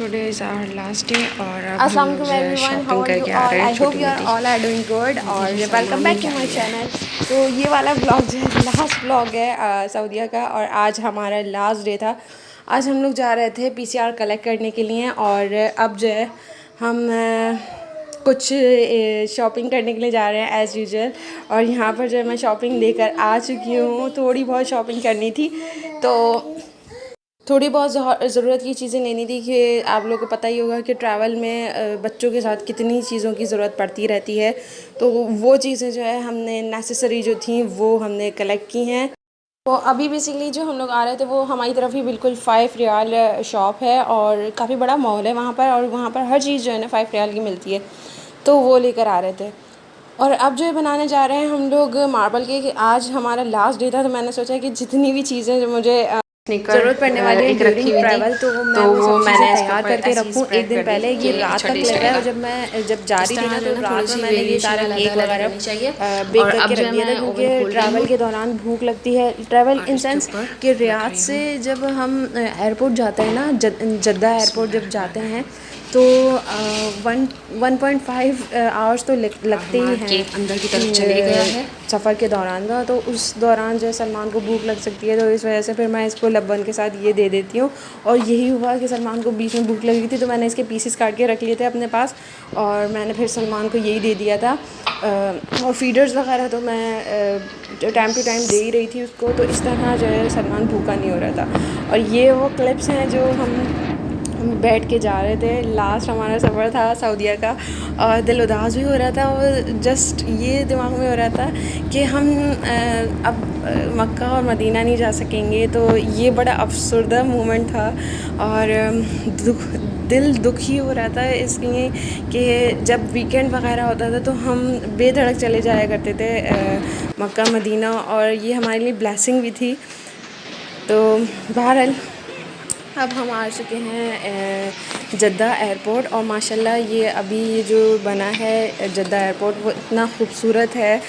Today is our last day और अब अस्सलाम हम वालेकुम लोग everyone, how shopping are you करके आ ऑल? रहे हैं आई होप छोटी यू आर मोटी। ऑल आर डूइंग गुड और जी welcome back to my channel. तो ये वाला व्लॉग जो है लास्ट व्लॉग है सऊदीया का, और आज हमारा लास्ट डे था। आज हम लोग जा रहे थे पीसीआर कलेक्ट करने के लिए, और अब जो है हम कुछ शॉपिंग करने के लिए जा रहे हैं एज़ यूजुअल। और यहाँ पर जो है मैं शॉपिंग लेकर आ चुकी हूँ। थोड़ी बहुत शॉपिंग करनी थी, तो थोड़ी बहुत ज़रूरत की चीज़ें लेनी थी कि आप लोगों को पता ही होगा कि ट्रैवल में बच्चों के साथ कितनी चीज़ों की ज़रूरत पड़ती रहती है। तो वो चीज़ें जो है हमने नेसेसरी जो थी वो हमने कलेक्ट की हैं। तो अभी बेसिकली जो हम लोग आ रहे थे वो हमारी तरफ ही बिल्कुल 5 रियाल शॉप है, और काफ़ी बड़ा मॉल है वहाँ पर, और वहाँ पर हर चीज़ जो है ना 5 रियाल की मिलती है। तो वो लेकर आ रहे थे। और अब जो है बनाने जा रहे हैं हम लोग मार्बल के, कि आज हमारा लास्ट डे था, तो मैंने सोचा कि जितनी भी चीज़ें जो मुझे ज़रूरत पड़ने वाली है एक रखी ड्यूरिंग हुई थी, ट्रैवल, तो मैं तो वो सब चीज़ें मैंने इसके तैयार ऊपर करके ऐसी रखूँ स्प्रेड एक दिन कर दी पहले। कि ये रात अच्छा तक टेस्ट लगा है, आएगा। और जब जा इस रही थी तरह ना जो तो है ना रात थोड़ी में सी मैंने ये वेरिएशन सारा अलग केक अलग वगैरह रहनी चाहिए। बेक और अब करके जो रख है दिया था, मैं क्योंकि ओवन खोल रही ट्रैवल हूँ के दौरान भूख लगती है। ट्रैवल और इन इसके सेंस ऊपर कि रख रियाद रही से हूँ। जब हम एयरपोर्ट जाते हैं ना, जद्दा एयरपोर्ट जब जाते हैं, तो 1.5 आवर्स तो लगते ही हमारा हैं केक अंदर की तरफ चले गया है। सफ़र के दौरान का। तो उस दौरान जो है सलमान को भूख लग सकती है, तो इस वजह से फिर मैं इसको लब्बन के साथ ये दे देती हूँ। और यही हुआ कि सलमान को बीच में भूख लगी थी, तो मैंने इसके पीसेस काट के रख लिए थे अपने पास, और मैंने फिर सलमान को यही दे दिया था। और फीडर्स वगैरह तो मैं टाइम टू टाइम दे ही रही थी उसको, तो इस तरह जो है सलमान भूखा नहीं हो रहा था। और ये वो क्लिप्स हैं जो हम बैठ के जा रहे थे। लास्ट हमारा सफ़र था सऊदीया का, और दिल उदास भी हो रहा था, और जस्ट ये दिमाग में हो रहा था कि हम अब मक्का और मदीना नहीं जा सकेंगे। तो ये बड़ा अफसरदा मोमेंट था, और दिल दुखी हो रहा था इसलिए कि जब वीकेंड वगैरह होता था तो हम बेधड़क चले जाया करते थे मक्का मदीना, और ये हमारे लिए ब्लेसिंग भी थी। तो बहरहाल अब हम आ चुके हैं जद्दा एयरपोर्ट, और माशाल्लाह ये अभी जो बना है जद्दा एयरपोर्ट वो इतना खूबसूरत है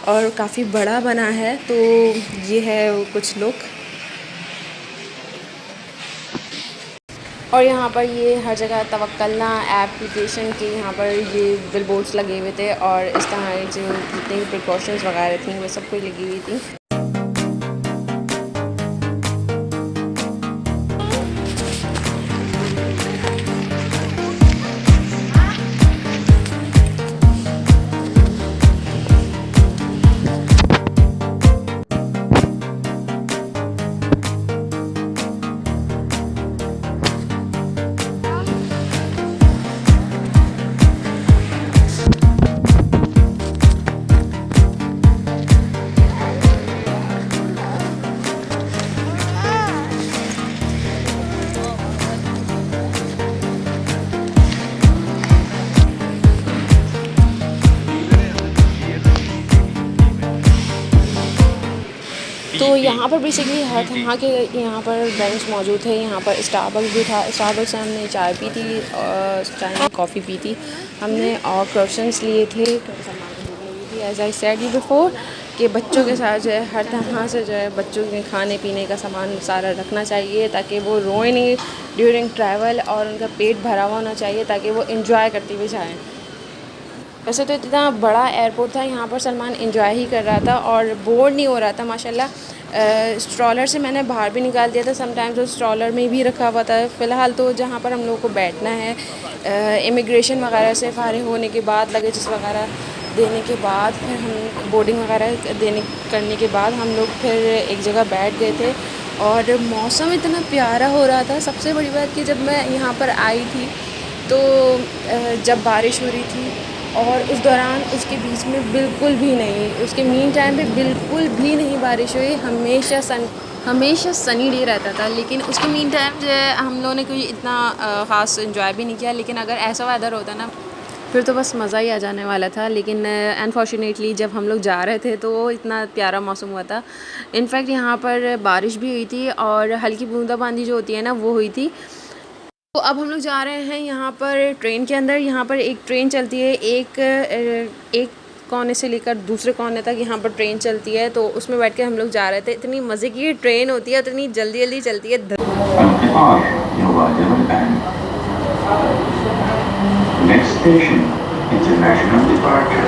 और काफ़ी बड़ा बना है। तो ये है वो कुछ लुक। और यहाँ पर ये हर जगह तवक्कलना एप्लीकेशन के यहाँ पर ये बिलबोर्ड्स लगे हुए थे, और इस तरह जो जितने भी प्रिकॉशंस वगैरह थी वो सब कुछ लगी हुई थी। तो यहाँ पर बेसिकली हर तरह के यहाँ पर ड्रिंक्स मौजूद थे। यहाँ पर स्टारबक्स भी था। स्टारबक्स से हमने चाय पी थी और चाय में कॉफ़ी पी थी हमने, और क्रोसेंट्स लिए थे क्योंकि सलमान को भूख लगी थी। As I said you before कि बच्चों के साथ जो है हर तरह से जो है बच्चों के खाने पीने का सामान सारा रखना चाहिए, ताकि वो रोए नहीं ड्यूरिंग ट्रैवल, और उनका पेट भरा हुआ होना चाहिए ताकि वो इंजॉय करते हुए जाएँ। वैसे तो इतना बड़ा एयरपोर्ट था, यहाँ पर सलमान एंजॉय ही कर रहा था और बोर नहीं हो रहा था माशाल्लाह। स्ट्रॉलर से मैंने बाहर भी निकाल दिया था, समटाइम्स वो स्ट्रॉलर में भी रखा हुआ था। फ़िलहाल तो जहाँ पर हम लोगों को बैठना है इमिग्रेशन वगैरह से फारिग होने के बाद, लगेजेस वगैरह देने के बाद, फिर हम बोर्डिंग वगैरह करने के बाद हम लोग फिर एक जगह बैठ गए थे। और मौसम इतना प्यारा हो रहा था। सबसे बड़ी बात कि जब मैं यहाँ पर आई थी तो जब बारिश हो रही थी, और उस दौरान उसके बीच में बिल्कुल भी नहीं, उसके मीन टाइम पे बिल्कुल भी नहीं बारिश हुई। हमेशा सनी डे रहता था, लेकिन उसके मीन टाइम जो है हम लोगों ने कोई इतना ख़ास इन्जॉय भी नहीं किया। लेकिन अगर ऐसा वेदर होता ना फिर तो बस मज़ा ही आ जाने वाला था। लेकिन अनफॉर्चुनेटली जब हम लोग जा रहे थे तो इतना प्यारा मौसम हुआ था। इनफैक्ट यहाँ पर बारिश भी हुई थी और हल्की बूंदाबांदी जो होती है ना वो हुई थी। तो अब हम लोग जा रहे हैं यहाँ पर ट्रेन के अंदर। यहाँ पर एक ट्रेन चलती है, एक कोने से लेकर दूसरे कोने तक यहाँ पर ट्रेन चलती है। तो उसमें बैठ के हम लोग जा रहे थे। इतनी मज़े की ट्रेन होती है, इतनी जल्दी जल्दी चलती है। Next station, international departure.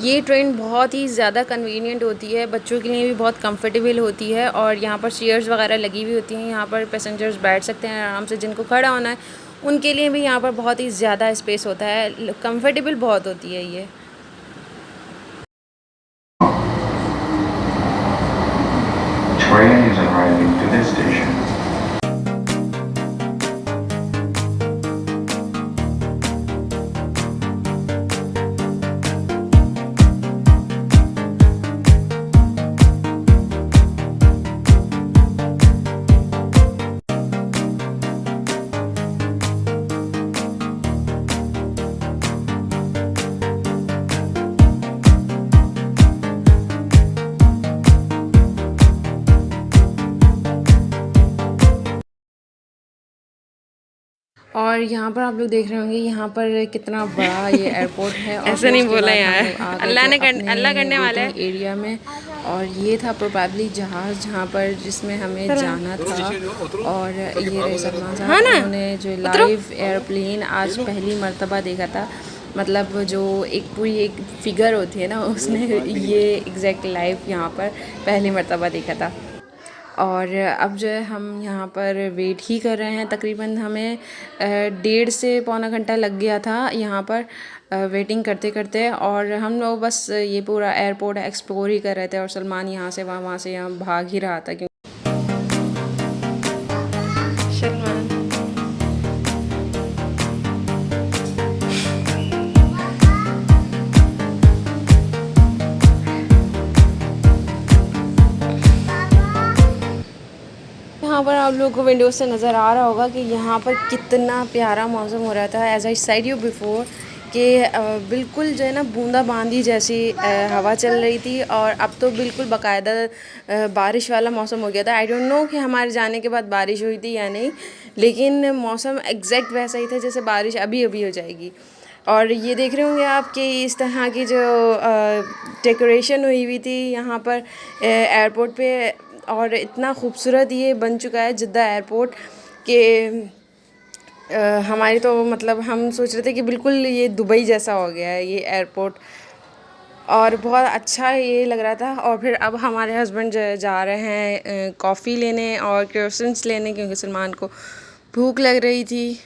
ये ट्रेन बहुत ही ज़्यादा कन्वीनियंट होती है, बच्चों के लिए भी बहुत कंफर्टेबल होती है और यहाँ पर चेयर्स वगैरह लगी हुई होती हैं। यहाँ पर पैसेंजर्स बैठ सकते हैं आराम से, जिनको खड़ा होना है उनके लिए भी यहाँ पर बहुत ही ज़्यादा स्पेस होता है, कंफर्टेबल बहुत होती है ये। Train is arriving to this station. और यहाँ पर आप लोग देख रहे होंगे यहाँ पर कितना बड़ा ये एयरपोर्ट है। और ऐसा नहीं उसके बोला बाद यार, हम लोग आ गए अल्लाह थे ने अपने अल्लाह करने वाला है। एरिया में। और ये था प्रोबेबली जहाज़ जहाँ पर जिसमें हमें जाना था। और ये रहे सलमान साहब, हाँ ना? उन्होंने जो लाइव एयरप्लेन आज पहली मर्तबा देखा था, मतलब जो एक पूरी एक फिगर होती है ना, उसने ये एग्जैक्ट लाइव यहाँ पर पहली मर्तबा देखा था। और अब जो है हम यहाँ पर वेट ही कर रहे हैं, तकरीबन हमें 1.5 से पौना घंटा लग गया था यहाँ पर वेटिंग करते करते। और हम लोग बस ये पूरा एयरपोर्ट एक्सप्लोर ही कर रहे थे और सलमान यहाँ से वहाँ से यहाँ भाग ही रहा था क्योंकि सलमान यहाँ पर आप लोगों को विंडो से नज़र आ रहा होगा कि यहाँ पर कितना प्यारा मौसम हो रहा था। As I said you before कि बिल्कुल जो है ना बूंदाबांदी जैसी हवा चल रही थी। और अब तो बिल्कुल बाकायदा बारिश वाला मौसम हो गया था। आई डोंट नो कि हमारे जाने के बाद बारिश हुई थी या नहीं, लेकिन मौसम एग्जैक्ट वैसा ही था जैसे बारिश अभी अभी हो जाएगी। और ये देख रहे होंगे आप कि इस तरह की जो डेकोरेशन हुई हुई थी यहाँ पर एयरपोर्ट पे, और इतना खूबसूरत ये बन चुका है जिद्दा एयरपोर्ट कि हमारी तो मतलब हम सोच रहे थे कि बिल्कुल ये दुबई जैसा हो गया है ये एयरपोर्ट। और बहुत अच्छा ये लग रहा था। और फिर अब हमारे हस्बैंड जा रहे हैं कॉफ़ी लेने और क्रोसेंट्स लेने, क्योंकि सलमान को भूख लग रही थी।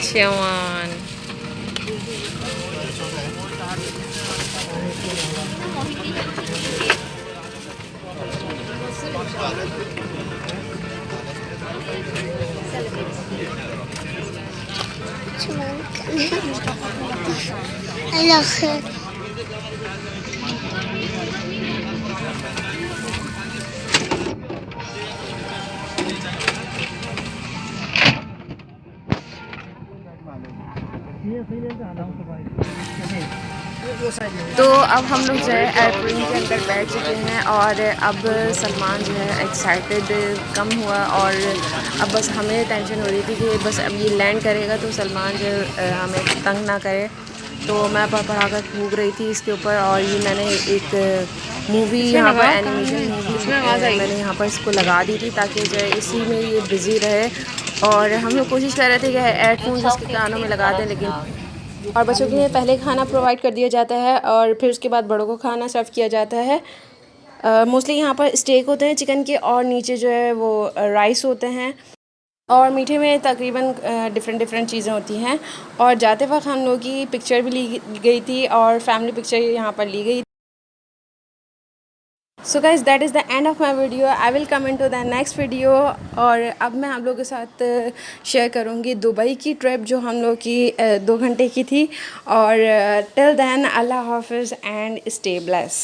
Chawan. तो अब हम लोग जो है एयरप्लेन के अंदर बैठ चुके हैं और अब सलमान जो है एक्साइटेड कम हुआ। और अब बस हमें टेंशन हो रही थी कि बस अब ये लैंड करेगा तो सलमान जो हमें तंग ना करे। तो मैं पढ़ा कर भूख रही थी इसके ऊपर। और ये मैंने एक मूवी यहाँ पर एनिमेशन मूवी मैंने यहाँ पर इसको लगा दी थी ताकि जो है इसी में ये बिज़ी रहे। और हम लोग कोशिश कर रहे थे कि एयरफोन्स इसके कानों में लगा दें, लेकिन और बच्चों के लिए पहले खाना प्रोवाइड कर दिया जाता है और फिर उसके बाद बड़ों को खाना सर्व किया जाता है। मोस्टली यहाँ पर स्टेक होते हैं चिकन के और नीचे जो है वो राइस होते हैं। और मीठे में तकरीबन डिफरेंट चीज़ें होती हैं। और जाते वक्त हम लोग की पिक्चर भी ली गई थी और फैमिली पिक्चर यहाँ पर ली गई। So guys that is the end of my video. I will come in to the next video. और अब मैं आप लोगों के साथ शेयर करूँगी दुबई की ट्रिप जो हम लोग की 2 घंटे की थी। और टिल देन अल्लाह हाफिज़ एंड स्टे ब्लेस।